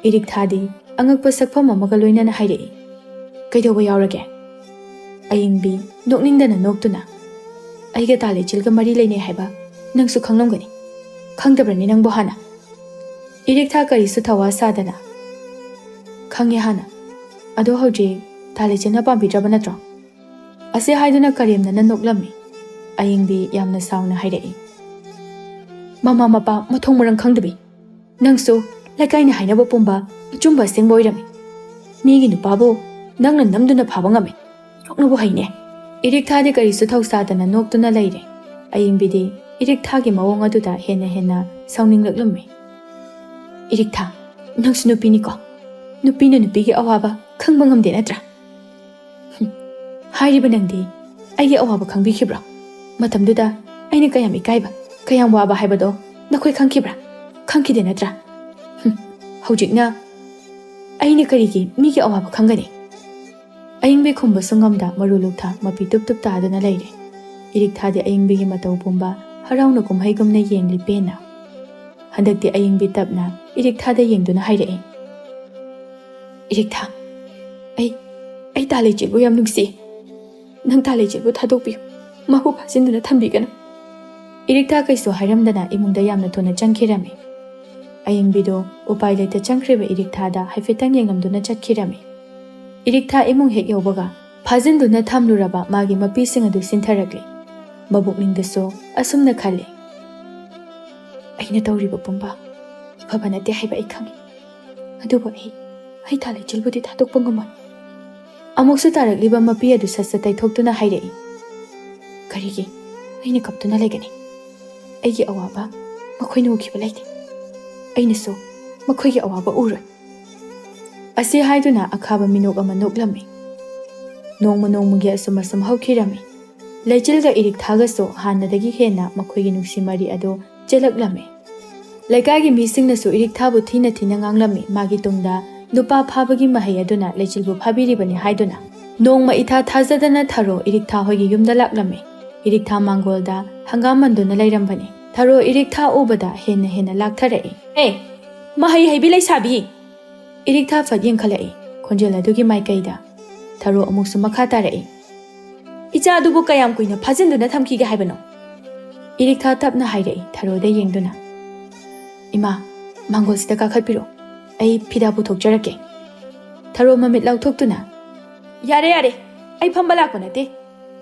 ꯏꯔꯤꯛꯊꯥꯗꯤ ꯑꯉꯛꯄ ꯁꯛꯐꯝ ꯑꯃꯒ ꯂꯣꯏꯅꯅ ꯍꯥꯏꯔꯛꯏ꯫ ꯀꯩꯗꯧꯕ ꯌꯥꯎꯔꯒꯦ? ꯑꯏꯪꯕꯤ ꯅꯣꯛꯅꯤꯡꯗꯅ ꯅꯣꯛꯇꯨꯅ ꯑꯩꯒ ꯇꯥ ꯂꯩꯆꯤꯜꯒ ꯃꯔꯤ ꯂꯩꯅꯩ ꯍꯥꯏꯕ ꯅꯪꯁꯨ ꯈꯪꯂꯝꯒꯅꯤ꯫ ꯈꯪꯗꯕ꯭ꯔꯅꯤ ꯅꯪꯕꯨ ꯍꯥꯟꯅ? ꯏꯔꯤꯛꯊꯥ ꯀꯔꯤꯁꯨ ꯊꯋꯥ ꯁꯥꯗꯅ ꯈꯪꯉꯦ ꯍꯥꯟꯅ, ꯑꯗꯣ ꯍꯧꯖꯤꯛ ꯇꯥ ꯂꯩꯆꯤꯜꯅ ꯄꯥꯝꯕꯤꯗ꯭ꯔꯕ ꯅꯠꯇ꯭ꯔꯣ? ꯑꯁꯤ ꯍꯥꯏꯗꯨꯅ ꯀꯔꯦꯝꯅꯅ ꯅꯣꯛꯂꯝꯃꯤ꯫ ꯑꯏꯪꯕꯤ ꯌꯥꯝꯅ ꯁꯥꯎꯅ ꯍꯥꯏꯔꯛꯏ꯫ ꯃꯃꯥ ꯃꯄꯥ ꯃꯊꯣꯡ ꯃꯔꯝ ꯈꯪꯗꯕꯤ, ꯅꯪꯁꯨ ꯂꯩꯀꯥꯏꯅ ꯍꯥꯏꯅꯕ ꯄꯨꯝꯕ ꯑꯆꯨꯝꯕ ꯑꯁꯦꯡꯕ ꯑꯣꯏꯔꯝꯃꯤ꯫ ꯃꯤꯒꯤ ꯅꯨꯄꯥꯕꯨ ꯅꯪꯅ ꯅꯝꯗꯨꯅ ꯐꯥꯕ ꯉꯝꯃꯤ꯫ ꯅꯣꯛꯅꯕꯨ ꯍꯩꯅꯦ꯫ ꯏꯔꯤꯛꯊꯥꯗꯤ ꯀꯔꯤꯁꯨ ꯊꯧꯁꯥꯗꯅ ꯅꯣꯛꯇꯨꯅ ꯂꯩꯔꯦ꯫ ꯑꯌꯤꯡꯕꯤꯗꯤ ꯏꯔꯤꯛꯊꯥꯒꯤ ꯃꯑꯣꯡ ꯑꯗꯨꯗ ꯍꯦꯟꯅ ꯁꯥꯎꯅꯤꯡꯂꯛꯂꯝꯃꯤ꯫ ꯏꯔꯤꯛꯊꯥ, ꯅꯪꯁꯨ ꯅꯨꯄꯤꯅꯤꯀꯣ? ꯅꯨꯄꯤꯅ ꯅꯨꯄꯤꯒꯤ ꯑꯋꯥꯕ ꯈꯪꯕ ꯉꯝꯗꯦ ꯅꯠꯇ꯭ꯔꯥ? ꯍꯥꯏꯔꯤꯕ ꯅꯪꯗꯤ ꯑꯩꯒꯤ ꯑꯋꯥꯕ ꯈꯪꯕꯤꯈꯤꯕ꯭ꯔꯣ? ꯃꯇꯝꯗꯨꯗ ꯑꯩꯅ ꯀꯌꯥꯝ ꯏꯀꯥꯏꯕ, ꯀꯌꯥꯝ ꯋꯥꯕ ꯍꯥꯏꯕꯗꯣ ꯅꯈꯣꯏ ꯈꯪꯈꯤꯕ꯭ꯔꯥ? ꯈꯪꯈꯤꯗꯦ ꯅꯠꯇ꯭ꯔꯥ? ꯍꯧꯖꯤꯛꯅ ꯑꯩꯅ ꯀꯔꯤꯒꯤ ꯃꯤꯒꯤ ꯑꯋꯥꯕ ꯈꯪꯒꯅꯤ? ꯑꯌꯤꯡꯕꯤ ꯈꯨꯝꯕꯁꯨ ꯉꯝꯗ ꯃꯔꯨ ꯂꯨꯛꯊꯥ ꯃꯄꯤ ꯇꯨꯞ ꯇꯥꯗꯨꯅ ꯂꯩꯔꯦ꯫ ꯏꯔꯤꯛꯊꯥꯗꯤ ꯑꯌꯤꯡꯕꯤꯒꯤ ꯃꯇꯧ ꯄꯨꯝꯕ ꯍꯔꯥꯎꯅ ꯀꯨꯝꯍꯩꯒꯨꯝꯅ ꯌꯦꯡꯂꯤ ꯄꯦꯟꯅ꯫ ꯍꯟꯗꯛꯇꯤ ꯑꯌꯤꯡꯕꯤ ꯇꯞꯅ ꯏꯔꯤꯛꯊꯥꯗ ꯌꯦꯡꯗꯨꯅ ꯍꯥꯏꯔꯛꯏ꯫ ꯏꯔꯤꯛꯊꯥ, ꯑꯩ ꯇꯥꯂꯩꯆꯦꯜꯕꯨ ꯌꯥꯝ ꯅꯨꯡꯁꯤ꯫ ꯅꯪ ꯇꯥꯂꯩꯆꯦꯜꯕꯨ ꯊꯥꯗꯣꯛꯄꯤꯌꯨ, ꯃꯍꯨ ꯐꯥꯖꯤꯟꯗꯨꯅ ꯊꯝꯕꯤꯒꯅꯨ꯫ ꯏꯔꯤꯛꯊꯥ ꯀꯩꯁꯨ ꯍꯥꯏꯔꯝꯗꯅ ꯏꯃꯨꯡꯗ ꯌꯥꯝꯅ ꯊꯨꯅ ꯆꯪꯈꯤꯔꯝꯃꯤ꯫ ꯑꯌꯤꯡꯕꯤꯗꯣ ꯎꯄꯥꯏ ꯂꯩꯇ ꯆꯪꯈ꯭ꯔꯤꯕ ꯏꯔꯤꯛꯊꯥꯗ ꯍꯥꯏꯐꯦꯠꯇꯪ ꯌꯦꯡꯂꯝꯗꯨꯅ ꯆꯠꯈꯤꯔꯝꯃꯤ꯫ ꯏꯔꯤꯛꯊꯥ ꯏꯃꯨꯡ ꯍꯦꯛ ꯌꯧꯕꯒ ꯐꯥꯖꯤꯟꯗꯨꯅ ꯊꯝꯂꯨꯔꯕ ꯃꯥꯒꯤ ꯃꯄꯤꯁꯤꯡ ꯑꯗꯨ ꯁꯤꯟꯊꯔꯛꯂꯤ꯫ ꯃꯕꯨꯛꯅꯤꯡꯗꯁꯨ ꯑꯁꯨꯝꯅ ꯈꯜꯂꯤ꯫ ꯑꯩꯅ ꯇꯧꯔꯤꯕ ꯄꯨꯝꯕ ꯑꯐꯕ ꯅꯠꯇꯦ ꯍꯥꯏꯕ ꯑꯩ ꯈꯪꯏ, ꯑꯗꯨꯕꯨ ꯑꯩ ꯇꯥꯂꯩꯆꯦꯜꯕꯨꯗꯤ ꯊꯥꯗꯣꯛꯄ ꯉꯝꯃꯣꯏ꯫ ꯑꯃꯨꯛꯁꯨ ꯇꯥꯔꯛꯂꯤꯕ ꯃꯄꯤ ꯑꯗꯨ ꯁꯠ ꯇꯩꯊꯣꯛꯇꯨꯅ ꯍꯥꯏꯔꯛꯏ꯫ ꯀꯔꯤꯒꯤ ꯑꯩꯅ ꯀꯞꯇꯨꯅ ꯂꯩꯒꯅꯤ? ꯑꯩꯒꯤ ꯑꯋꯥꯕ ꯃꯈꯣꯏꯅ ꯎꯈꯤꯕ ꯂꯩꯇꯦ, ꯑꯩꯅꯁꯨ ꯃꯈꯣꯏꯒꯤ ꯑꯋꯥꯕ ꯎꯔꯣꯏ꯫ ꯑꯁꯤ ꯍꯥꯏꯗꯨꯅ ꯑꯈꯥꯕ ꯃꯤꯅꯣꯛ ꯑꯃ ꯅꯣꯛꯂꯝꯃꯤ꯫ ꯅꯣꯡꯃꯒꯤ ꯑꯁꯨꯝ ꯍꯧꯈꯤꯔꯝꯃꯤ꯫ ꯂꯩꯆꯤꯜꯒ ꯏꯔꯤꯛꯊꯥꯒꯁꯨ ꯍꯥꯟꯅꯗꯒꯤ ꯍꯦꯟꯅ ꯃꯈꯣꯏꯒꯤ ꯅꯨꯡꯁꯤ ꯃꯔꯤ ꯑꯗꯨ ꯆꯦꯜꯂꯛꯂꯝꯃꯤ꯫ ꯂꯩꯀꯥꯏꯒꯤ ꯃꯤꯁꯤꯡꯅꯁꯨ ꯏꯔꯤꯛꯊꯥꯕꯨ ꯊꯤꯅ ꯉꯥꯡꯂꯝꯃꯤ꯫ ꯃꯥꯒꯤ ꯇꯨꯡꯗ ꯅꯨꯄꯥ ꯐꯥꯕꯒꯤ ꯃꯍꯩ ꯑꯗꯨꯅ ꯂꯩꯆꯤꯜꯕꯨ ꯐꯥꯕꯤꯔꯤꯕꯅꯤ ꯍꯥꯏꯗꯨꯅ꯫ ꯅꯣꯡꯃ ꯏꯊꯥ ꯊꯥꯖꯗꯅ ꯊꯔꯣ ꯏꯔꯤꯛꯊꯥ ꯍꯣꯏꯒꯤ ꯌꯨꯝꯗ ꯂꯥꯛꯂꯝꯃꯤ꯫ ꯏꯔꯤꯛꯊꯥ ꯃꯥꯡꯒꯣꯜꯗ ꯍꯪꯒꯥꯝ ꯃꯟꯗꯨꯅ ꯂꯩꯔꯝꯕꯅꯤ꯫ ꯊꯔꯣ ꯏꯔꯤꯛꯊꯥ ꯎꯕꯗ ꯍꯦꯟꯅ ꯂꯥꯛꯊꯔꯛꯏ꯫ ꯍꯦ, ꯃꯍꯩ ꯍꯩꯕꯤ ꯂꯩꯁꯥꯕꯤ! ꯏꯔꯤꯛꯊꯥ ꯐꯠ ꯌꯦꯡꯈꯠꯂꯛꯏ꯫ ꯈꯣꯟꯖꯦꯜ ꯑꯗꯨꯒꯤ ꯃꯥꯏꯀꯩꯗ ꯊꯔꯣ ꯑꯃꯨꯛꯁꯨ ꯃꯈꯥ ꯇꯥꯔꯛꯏ꯫ ꯏꯆꯥ ꯑꯗꯨꯕꯨ ꯀꯌꯥꯝ ꯀꯨꯏꯅ ꯐꯥꯖꯤꯟꯗꯨꯅ ꯊꯝꯈꯤꯒꯦ ꯍꯥꯏꯕꯅꯣ? ꯏꯔꯤꯛꯊꯥ ꯇꯞꯅ ꯍꯥꯏꯔꯛꯏ ꯊꯔꯣꯗ ꯌꯦꯡꯗꯨꯅ꯫ ꯏꯃꯥ, ꯃꯥꯡꯒꯣꯜꯁꯤꯗ ꯀꯥꯈꯠꯄꯤꯔꯣ, ꯑꯩ ꯐꯤꯗꯥ ꯄꯨꯊꯣꯛꯆꯔꯛꯀꯦ꯫ ꯊꯔꯣ ꯃꯃꯤꯠ ꯂꯥꯎꯊꯣꯛꯇꯨꯅ, ꯌꯥꯔꯦ, ꯑꯩ ꯐꯝꯕ ꯂꯥꯛꯄ ꯅꯠꯇꯦ,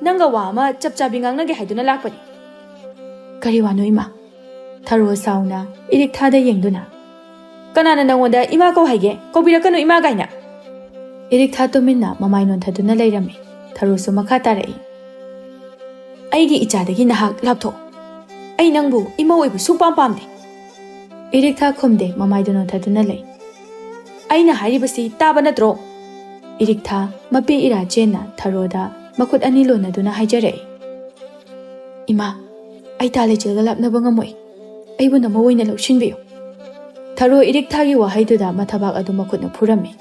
ꯅꯪꯒ ꯋꯥ ꯑꯃ ꯆꯞ ꯆꯥꯕꯤ ꯉꯥꯡꯅꯒꯦ ꯍꯥꯏꯗꯨꯅ ꯂꯥꯛꯄꯅꯤ꯫ ꯀꯔꯤ ꯋꯥꯅꯣ ꯏꯃꯥ? ꯊꯔꯣ ꯁꯥꯎꯅ ꯏꯔꯤꯛꯊꯥꯗ ꯌꯦꯡꯗꯨꯅ, ꯀꯅꯥꯅ ꯅꯪꯉꯣꯟꯗ ꯏꯃꯥ ꯀꯧ ꯍꯥꯏꯒꯦ? ꯀꯧꯕꯤꯔꯛꯀꯅꯨ ꯏꯃꯥ ꯀꯥꯏꯅ꯫ ꯏꯔꯤꯛꯊꯥ ꯇꯨꯃꯤꯟꯅ ꯃꯃꯥꯏ ꯅꯣꯟꯊꯗꯨꯅ ꯂꯩꯔꯝꯃꯤ꯫ ꯊꯔꯣꯁꯨ ꯃꯈꯥ ꯇꯥꯔꯛꯏ꯫ ꯑꯩꯒꯤ ꯏꯆꯥꯗꯒꯤ ꯅꯍꯥꯛ ꯂꯥꯞꯊꯣꯛ, ꯑꯩ ꯅꯪꯕꯨ ꯏꯃꯧ ꯑꯣꯏꯕ ꯁꯨꯡꯄꯥꯝ ꯄꯥꯝꯗꯦ꯫ ꯏꯔꯤꯛꯊꯥ ꯈꯨꯝꯗꯦ, ꯃꯃꯥꯏꯗꯨ ꯅꯣꯟꯊꯗꯨꯅ ꯂꯩ꯫ ꯑꯩꯅ ꯍꯥꯏꯔꯤꯕꯁꯤ ꯇꯥꯕ ꯅꯠꯇ꯭ꯔꯣ? ꯏꯔꯤꯛꯊꯥ ꯃꯄꯤ ꯏꯔꯥ ꯆꯦꯟꯅ ꯊꯔꯣꯗ ꯃꯈꯨꯠ ꯑꯅꯤ ꯂꯣꯟꯅꯗꯨꯅ ꯍꯥꯏꯖꯔꯛꯏ꯫ ꯏꯃꯥ, ꯑꯩ ꯇꯥꯂꯩꯆꯦꯜꯒ ꯂꯥꯞꯅꯕ ꯉꯝꯃꯣꯏ, ꯑꯩꯕꯨ ꯅꯃꯧ ꯑꯣꯏꯅ ꯂꯧꯁꯤꯟꯕꯤꯌꯨ꯫ ꯊꯔꯣ ꯏꯔꯤꯛꯊꯥꯒꯤ ꯋꯥꯍꯩꯗꯨꯗ ꯃꯊꯕꯥꯛ ꯑꯗꯨ ꯃꯈꯨꯠꯅ ꯐꯨꯔꯝꯃꯤ꯫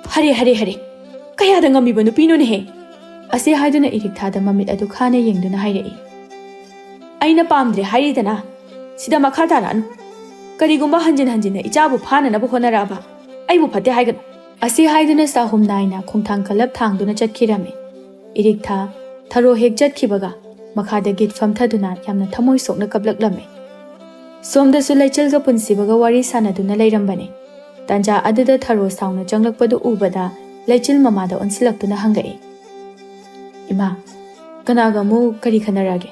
ꯍꯔꯦ, ꯀꯌꯥꯗ ꯉꯝꯃꯤꯕ ꯅꯨꯄꯤꯅꯣꯅꯦꯍꯦ? ꯑꯁꯤ ꯍꯥꯏꯗꯨꯅ ꯏꯔꯤꯛꯊꯥꯗ ꯃꯃꯤꯠ ꯑꯗꯨ ꯈꯥꯅ ꯌꯦꯡꯗꯨꯅ ꯍꯥꯏꯔꯛꯏ꯫ ꯑꯩꯅ ꯄꯥꯝꯗ꯭ꯔꯦ ꯍꯥꯏꯔꯤꯗꯅ, ꯁꯤꯗ ꯃꯈꯥ ꯇꯥꯔꯛꯑꯅꯨ꯫ ꯀꯔꯤꯒꯨꯝꯕ ꯍꯟꯖꯤꯟꯅ ꯏꯆꯥꯕꯨ ꯐꯥꯅꯅꯕ ꯍꯣꯠꯅꯔꯛꯑꯕ ꯑꯩꯕꯨ ꯐꯠꯇꯦ ꯍꯥꯏꯒꯅꯨ꯫ ꯑꯁꯤ ꯍꯥꯏꯗꯨꯅ ꯆꯥꯍꯨꯝ ꯅꯥꯏꯅ ꯈꯣꯡꯊꯥꯡ ꯀꯜꯂꯞ ꯊꯥꯡꯗꯨꯅ ꯆꯠꯈꯤꯔꯝꯃꯤ꯫ ꯏꯔꯤꯛꯊꯥ ꯊꯔꯣ ꯍꯦꯛ ꯆꯠꯈꯤꯕꯒ ꯃꯈꯥꯗ ꯒꯤꯠ ꯐꯝꯊꯗꯨꯅ ꯌꯥꯝꯅ ꯊꯃꯣꯏ ꯁꯣꯛꯅ ꯀꯞꯂꯛꯂꯝꯃꯤ꯫ ꯁꯣꯝꯗꯁꯨ ꯂꯩꯆꯤꯜꯒ ꯄꯨꯟꯁꯤꯕꯒ ꯋꯥꯔꯤ ꯁꯥꯟꯅꯗꯨꯅ ꯂꯩꯔꯝꯕꯅꯤ꯫ ꯇꯥꯟꯖꯥ ꯑꯗꯨꯗ ꯊꯔꯣ ꯁꯥꯎꯅ ꯆꯪꯂꯛꯄꯗꯨ ꯎꯕꯗ ꯂꯩꯆꯤꯜ ꯃꯃꯥꯗ ꯑꯣꯟꯁꯤꯜꯂꯛꯇꯨꯅ ꯍꯪꯂꯛꯏ꯫ ꯏꯃꯥ, ꯀꯅꯥꯒ ꯑꯃꯨꯛ ꯀꯔꯤ ꯈꯟꯅꯔꯛꯑꯒꯦ?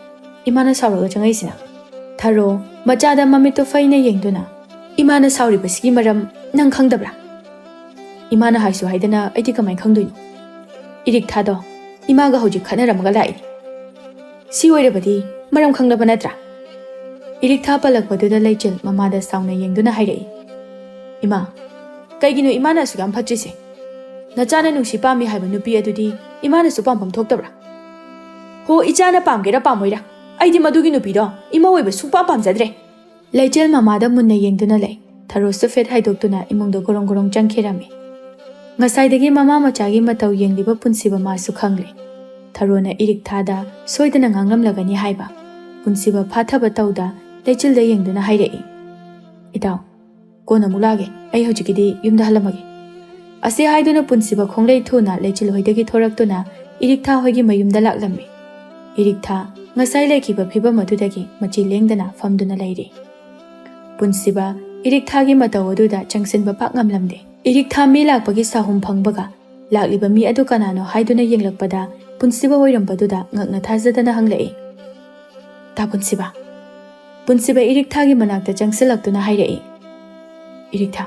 ꯏꯃꯥꯅ ꯁꯥꯎꯔꯒ ꯆꯪꯉꯛꯏꯁꯤꯅ? ꯊꯔꯣ ꯃꯆꯥꯗ ꯃꯃꯤꯠꯇꯨ ꯐꯩꯅ ꯌꯦꯡꯗꯨꯅ, ꯏꯃꯥꯅ ꯁꯥꯎꯔꯤꯕꯁꯤꯒꯤ ꯃꯔꯝ ꯅꯪ ꯈꯪꯗꯕ꯭ꯔꯥ? ꯏꯃꯥꯅ ꯍꯥꯏꯁꯨ ꯍꯥꯏꯗꯅ ꯑꯩꯗꯤ ꯀꯃꯥꯏꯅ ꯈꯪꯗꯣꯏꯅꯣ? ꯏꯔꯤꯛꯊꯥꯗꯣ ꯏꯃꯥꯒ ꯍꯧꯖꯤꯛ ꯈꯠꯅꯔꯝꯃꯒ ꯂꯥꯛꯏ꯫ ꯁꯤ ꯑꯣꯏꯔꯕꯗꯤ ꯃꯔꯝ ꯈꯪꯂꯕ ꯅꯠꯇ꯭ꯔꯥ? ꯏꯔꯤꯛꯊꯥ ꯄꯜꯂꯛꯄꯗꯨꯗ ꯂꯩꯆꯤꯜ ꯃꯃꯥꯗ ꯁꯥꯎꯅ ꯌꯦꯡꯗꯨꯅ ꯍꯥꯏꯔꯛꯏ꯫ ꯏꯃꯥ, ꯀꯩꯒꯤꯅꯣ ꯏꯃꯥꯅ ꯑꯁꯨꯛ ꯌꯥꯝ ꯐꯠꯇ꯭ꯔꯤꯁꯦ? ꯅꯆꯥꯅ ꯅꯨꯡꯁꯤ ꯄꯥꯝꯃꯤ ꯍꯥꯏꯕ ꯅꯨꯄꯤ ꯑꯗꯨꯗꯤ ꯏꯃꯥꯅꯁꯨ ꯄꯥꯝꯐꯝ ꯊꯣꯛꯇꯕ꯭ꯔꯥ? ꯍꯣ, ꯏꯆꯥꯅ ꯄꯥꯝꯒꯦꯔꯥ ꯄꯥꯝꯃꯣꯏꯔꯥ, ꯑꯩꯗꯤ ꯃꯗꯨꯒꯤ ꯅꯨꯄꯤꯗꯣ ꯏꯃꯧ ꯑꯣꯏꯕ ꯁꯨꯡꯄꯥꯝ ꯄꯥꯝꯖꯗ꯭ꯔꯦ꯫ ꯂꯩꯆꯤꯜ ꯃꯃꯥꯗ ꯃꯨꯟꯅ ꯌꯦꯡꯗꯨꯅ ꯂꯩ꯫ ꯊꯔꯣꯁꯨ ꯐꯦꯠ ꯍꯥꯏꯗꯣꯛꯇꯨꯅ ꯏꯃꯨꯡꯗ ꯒꯣꯔꯣꯡ ꯆꯪꯈꯤꯔꯝꯃꯤ꯫ ꯉꯁꯥꯏꯗꯒꯤ ꯃꯃꯥ ꯃꯆꯥꯒꯤ ꯃꯇꯧ ꯌꯦꯡꯂꯤꯕ ꯄꯨꯟꯁꯤꯕ ꯃꯥꯁꯨ ꯈꯪꯂꯦ꯫ ꯊꯔꯣꯅ ꯏꯔꯤꯛꯊꯥꯗ ꯁꯣꯏꯗꯅ ꯉꯥꯡꯂꯝꯂꯒꯅꯤ ꯍꯥꯏꯕ꯫ ꯄꯨꯟꯁꯤꯕ ꯐꯥꯊꯕ ꯇꯧꯗ ꯂꯩꯆꯤꯜꯗ ꯌꯦꯡꯗꯨꯅ ꯍꯥꯏꯔꯛꯏ꯫ ꯏꯇꯥꯎ, ꯀꯣꯟꯅ ꯑꯃꯨꯛ ꯂꯥꯛꯑꯒꯦ, ꯑꯩ ꯍꯧꯖꯤꯛꯀꯤꯗꯤ ꯌꯨꯝꯗ ꯍꯜꯂꯝꯃꯒꯦ꯫ ꯑꯁꯤ ꯍꯥꯏꯗꯨꯅ ꯄꯨꯟꯁꯤꯕ ꯈꯣꯡꯂꯩ ꯊꯨꯅ ꯂꯩꯆꯤꯜ ꯍꯣꯏꯗꯒꯤ ꯊꯣꯔꯛꯇꯨꯅ ꯏꯔꯤꯛꯊꯥ ꯍꯣꯏꯒꯤ ꯃꯌꯨꯝꯗ ꯂꯥꯛꯂꯝꯃꯤ꯫ ꯏꯔꯤꯛꯊꯥ ꯉꯁꯥꯏ ꯂꯩꯈꯤꯕ ꯐꯤꯕꯝ ꯑꯗꯨꯗꯒꯤ ꯃꯆꯤ ꯂꯦꯡꯗꯅ ꯐꯝꯗꯨꯅ ꯂꯩꯔꯤ꯫ ꯄꯨꯟꯁꯤꯕ ꯏꯔꯤꯛꯊꯥꯒꯤ ꯃꯇꯧ ꯑꯗꯨꯗ ꯆꯪꯁꯤꯟꯕ ꯄꯥꯛ ꯉꯝꯂꯝꯗꯦ꯫ ꯏꯔꯤꯛꯊꯥ ꯃꯤ ꯂꯥꯛꯄꯒꯤ ꯁꯥꯍꯨꯝ ꯐꯪꯕꯒ ꯂꯥꯛꯂꯤꯕ ꯃꯤ ꯑꯗꯨ ꯀꯅꯥꯅꯣ ꯍꯥꯏꯗꯨꯅ ꯌꯦꯡꯂꯛꯄꯗ ꯄꯨꯟꯁꯤꯕ ꯑꯣꯏꯔꯝꯕꯗꯨꯗ ꯉꯛꯅ ꯊꯥꯖꯗꯅ ꯍꯪꯂꯛꯏ꯫ ꯇꯥ ꯄꯨꯟꯁꯤꯕ꯫ ꯄꯨꯟꯁꯤꯕ ꯏꯔꯤꯛꯊꯥꯒꯤ ꯃꯅꯥꯛꯇ ꯆꯪꯁꯤꯜꯂꯛꯇꯨꯅ ꯍꯥꯏꯔꯛꯏ꯫ ꯏꯔꯤꯛꯊꯥ,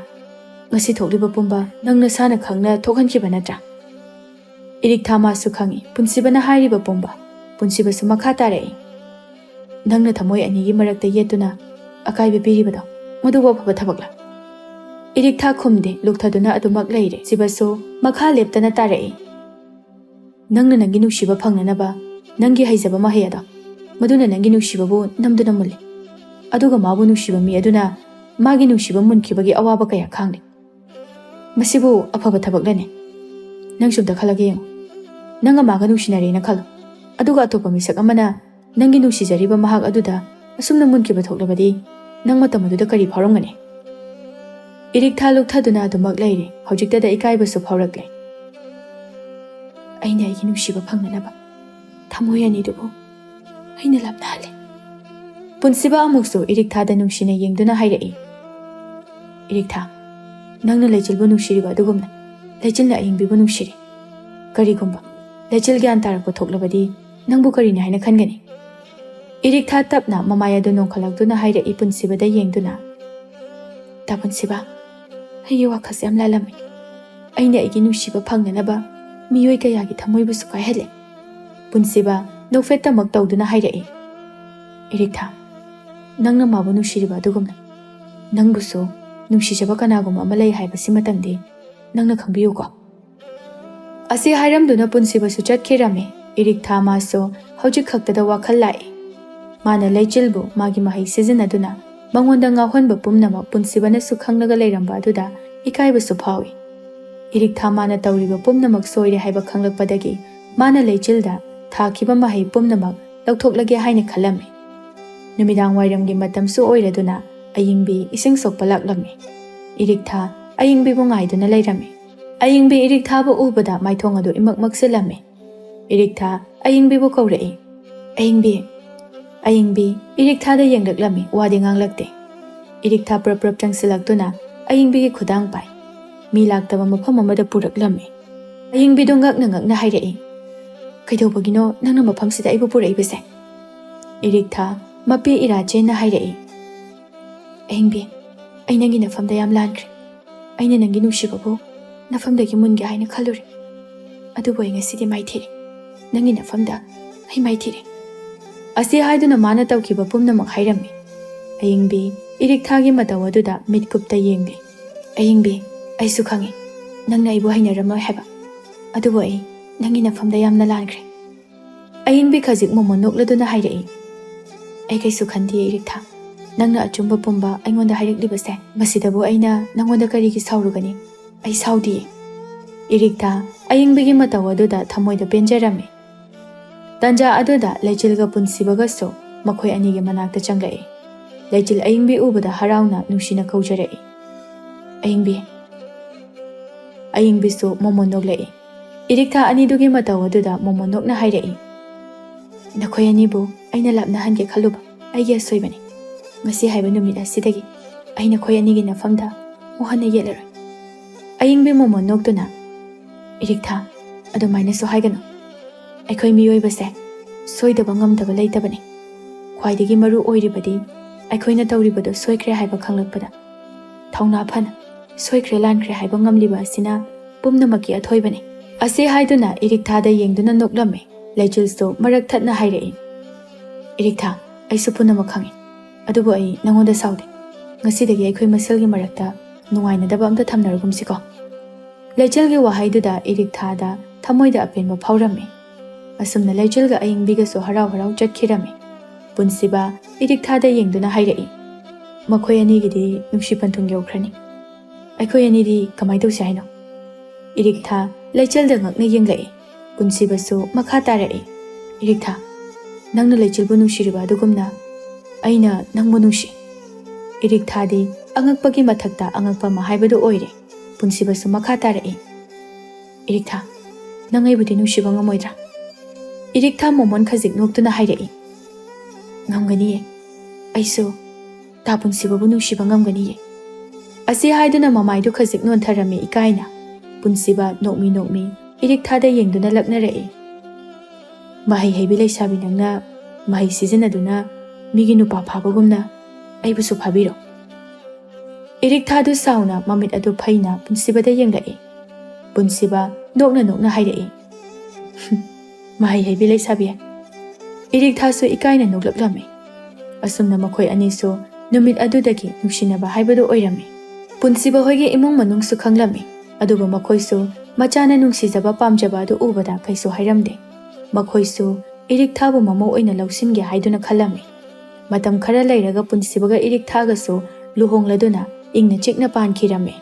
ꯉꯁꯤ ꯊꯣꯛꯂꯤꯕ ꯄꯨꯝꯕ ꯅꯪ ꯅꯁꯥꯅ ꯈꯪꯅ ꯊꯣꯛꯍꯟꯈꯤꯕ ꯅꯠꯇ꯭ꯔꯥ? ꯏꯔꯤꯛꯊꯥ ꯃꯥꯁꯨ ꯈꯪꯏ ꯄꯨꯟꯁꯤꯕꯅ ꯍꯥꯏꯔꯤꯕ ꯄꯨꯝꯕ꯫ ꯄꯨꯟꯁꯤꯕꯁꯨ ꯃꯈꯥ ꯇꯥꯔꯛꯏ꯫ Nangna thamoi anigi marakta yetuna akai bipiribado maduwa phaba thabakla. Irikta khumde lukthaduna adumak leire sibaso makha leptana tarai. Nangna nangi nushiba phangnanaba nangi haijaba mahei ado maduna nangi nushibabu namduna mulli. Aduga mabu nushiba mi aduna magi nushiba munkibagi awaba kaya khangli. Masibu afaba thabaklane. Nang sumda khalage yengo. Nanga maga nushinare na khalo. Aduga atopa misak amana nangi nusijariba mahak aduda asumna munkiba thoklabadi nang matam aduda kari phawramgani. Irikta lukthaduna adumak leire hojiktada ikaibasu phawrakle. Aina aigi nushiba phangnanaba thamoi anidubu aina lapnahale. Punsiba amuksu irikthada nungsina yengduna hairai. Irikta nangna lechilbu nushiriba adugumna lechilna ayingbibu nushiri. Karigumba lechil gyan tarakpa thoklabadi nangbu karina haina khangani. Irikta tapna mamaya do nongkhalakduna hairai punsibada yengduna. Ta punsiba aigi wakhas yam lalami. Aina aigi nushiba phangnanaba miyoi kayagi thamoibusu kaihale. Punsiba nokfettamak tawduna hairai. Irikta nangna mabu nushiriba adugumna nangbusu nushijaba kanaguma ama lei haibasi matangdi nangna khangbiyuko. Asi hairamduna punsibasu chatkirame. Irikta maso hojik khaktada wakhal lai. Mana leichilbu magi mahai sizinaduna mangonda ngahonba pumnama punsibanasu khangnaga leiramba aduda ikaibasu phawi. Irikta mana tawriba pumnamak soire haiba khanglakpadagi mana leichilda thakiba mahai pumnamak lauthoklage haina khalame. Numidang wairamgi matamsu oiraduna ayingbi ising sokpa laklame. Irikta ayingbi bu ngaiduna leirame. Ayingbi irikta bu ubada maithong adu imak maksilame. Irikta ayingbi bu kaurai. Ayingbi irikta da yenglaklame wadi nganglakte. Irikta prap changsilaktuna ayingbi gi khudang pai. Mi laktaba mafam amada puraklame. Ayingbi do ngakna hairai. Kaidobagino nangna mafamsida aibu puraibase. Irikta mapi irache na hairai. Ayingbi ai nangi nafamda yam lankre. Aina nangi nushibabu nafamdagi mungi haina khaluri. Adubu ai ngasidi maithiri. Nangi nafamda ai maithiri. Asi haiduna mana tawkiba pumnamak hairami. Ayingbi irikthagi mataw aduda mitkupta yengli. Ayingbi aisu khangi nangna aibu hainaramoi haiba. Adubu ai nangi nafamda yamna lankre. Ayingbi khajik momo nokladuna hairai. Ai kaisu khandi irikta nangna achumba pumba aingonda haireklibase masidabu aina nangonda karigi saurugani. Ai saudi. Irikta ayingbigi mataw aduda thamoida penjarame. Tanja aduda leichilga punsibagaso makhoi anigi manakta changlai. Leichil ayingbi ubada harauna nushina kaujarai. Ayingbisu momo noglai. Irikta anidugi mataw aduda momo nokna hairai. Nakhoi anibu aina lapna hange khaluba aigi asoibani. Ngasi haiba numit asidagi aina khoi anigi nafamda mohana yelaroi. Ayingbi momo noktuna. Irikta adumaina so haigano. Aikhoi miyoibase soidaba ngamdaba leitabani. Khwaidagi maru oiribadi aikhoina tawribado soikre haiba khanglakpada. Thauna phana soikre lankre haiba ngamliba asina pumnamaki athoibani. Ase haiduna irikta da yengduna noklame. Leichilso marak thatna hairai. Irikta aisu punama khangi. Adubu ai nangonda saudi. Ngasidagi aikhoi masalgi marakta nungainadaba amta thamnarugumsiko. Leichilgi wahaiduda irikthada thamoida apenba phawrame. Asumna leichilga ayingbiga so harau chatkirame. Punsiba irikthada yengduna hairai. Makhoi anigidi nungshi panthung yaukrani. Aikhoi anidi kamai tawsi haino. Irikta leichilda ngakna yenglai. Punsiba so makha tarai. Irikta nangna leichilbu nungshiriba adugumna aina nangbu nungshi. Irikthadi angakpagi mathakta angakpa mahaibadu oire. Punsibasu makha tarai. Irikta nangaibudi nungshiba ngamoidra. Irikta momon khajik noktuna hairai. Ngamganiye. Aisu ta punsibabu nungshiba ngamganiye. Asi haiduna mamaidu khajik nontharame ikaina. Punsiba nokmi irikthada yengduna laknarai. Mahei Heibi Leishabi nangna mahei sizinaduna migi nupa phabagumna aibusu phabiro. Irikthadu sauna mamit adu phaina punsibada yenglai. Punsiba nokna hairai. Mahei Heibi Leishabi. Irikthadu ikaina noklaklame. ꯑꯁꯨꯝꯅ ꯃꯈꯣꯏ ꯑꯅꯤꯁꯨ ꯅꯨꯃꯤꯠ ꯑꯗꯨꯗꯒꯤ ꯅꯨꯡꯁꯤꯅꯕ ꯍꯥꯏꯕꯗꯨ ꯑꯣꯏꯔꯝꯃꯤ꯫ ꯄꯨꯟꯁꯤꯕ ꯍꯣꯏꯒꯤ ꯏꯃꯨꯡ ꯃꯅꯨꯡꯁꯨ ꯈꯪꯂꯝꯃꯤ, ꯑꯗꯨꯕꯨ ꯃꯈꯣꯏꯁꯨ ꯃꯆꯥꯅ ꯅꯨꯡꯁꯤꯖꯕ ꯄꯥꯝꯖꯕ ꯑꯗꯨ ꯎꯕꯗ ꯀꯩꯁꯨ ꯍꯥꯏꯔꯝꯗꯦ꯫ ꯃꯈꯣꯏꯁꯨ ꯏꯔꯤꯛꯊꯥꯕꯨ ꯃꯃꯧ ꯑꯣꯏꯅ ꯂꯧꯁꯤꯟꯒꯦ ꯍꯥꯏꯗꯨꯅ ꯈꯜꯂꯝꯃꯤ꯫ ꯃꯇꯝ ꯈꯔ ꯂꯩꯔꯒ ꯄꯨꯟꯁꯤꯕꯒ ꯏꯔꯤꯛꯊꯥꯒꯁꯨ ꯂꯨꯍꯣꯡꯂꯗꯨꯅ ꯏꯪꯅ ꯆꯤꯛꯅ ꯄꯥꯟꯈꯤꯔꯝꯃꯤ꯫